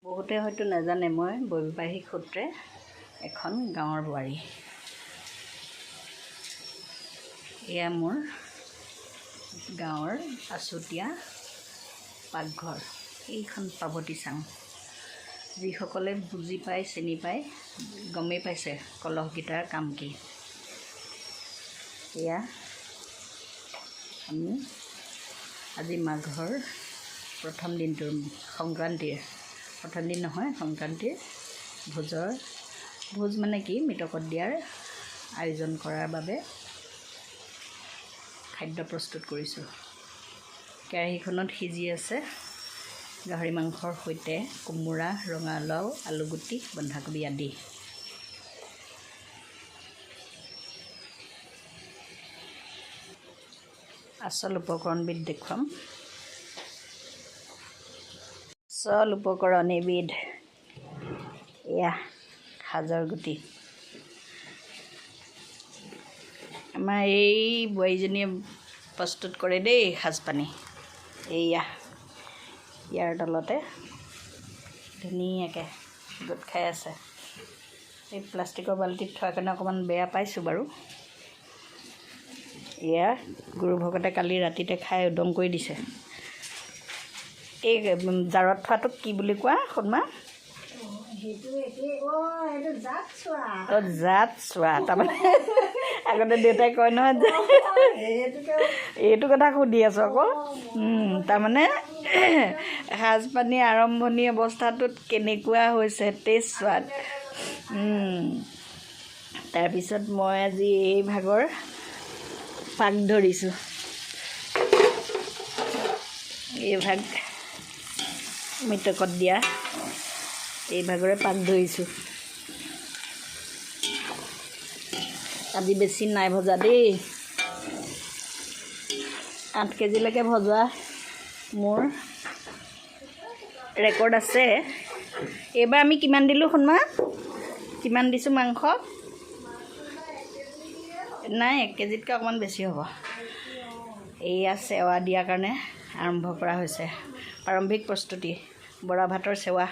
বহুতে হয়তো নাজানে মই বৈবাহিক সূত্ৰে এখন গাঁৱৰ বোৱাৰী। এয়া মোৰ গাঁৱৰ আছুতীয়া পাকঘৰ। এইখন পাৰ্বতী চাং। যিসকলে বুজি পায় চিনি পায় গমেই পাইছে কলহকেইটাৰ কাম কি। এয়া আমি আজি মাঘৰ প্ৰথম দিনটোৰ সংক্ৰান্তিৰ প্ৰথম দিন নহয়, সংক্ৰান্তিৰ ভোজ মানে কি, মৃতকত দিয়াৰ আয়োজন কৰাৰ বাবে খাদ্য প্ৰস্তুত কৰিছোঁ। কেৰাহীখনত সিজি আছে গাহৰি মাংসৰ সৈতে কোমোৰা, ৰঙালাও, আলুগুটি, বন্ধাকবি আদি। আচল উপকৰণবিধ দেখুৱাম। আচল উপকৰণ এবিধ, এয়া সাজৰ গুটি। আমাৰ এই বোৱাৰীজনীয়ে প্ৰস্তুত কৰে দেই সাজপানী। এইয়া ইয়াৰ তলতে ধুনীয়াকৈ গোট খাই আছে। এই প্লাষ্টিকৰ বাল্টিত থোৱাৰ কাৰণে অকণমান বেয়া পাইছোঁ বাৰু। এয়া গুৰু ভকতে কালি ৰাতিতে খাই উদং কৰি দিছে। এই জাৰত থোৱাটোক কি বুলি কোৱা সুদমা? জাত চোৱা। তাৰমানে আগতে দেউতাই কয় নহয়, এইটো কথা সুধি আছোঁ আকৌ। তাৰমানে সাজপানী আৰম্ভণি অৱস্থাটোত কেনেকুৱা হৈছে টেষ্ট সোৱাদ। তাৰপিছত মই আজি এই ভাগৰ পাক ধৰিছোঁ। এই ভাগ মৃতকত দিয়া এই ভাগৰে পাক ধৰিছোঁ। আজি বেছি নাই ভজা দেই, 8 কেজিলৈকে ভজোৱা মোৰ ৰেকৰ্ড আছে। এইবাৰ আমি কিমান দিলোঁ সুনমা? কিমান দিছোঁ মাংস? নাই, 1 কেজিতকৈ অকণমান বেছি হ'ব। এয়া সেৱা দিয়াৰ কাৰণে আৰম্ভ কৰা হৈছে প্ৰাৰম্ভিক প্ৰস্তুতি, বৰা ভাতৰ সেৱা।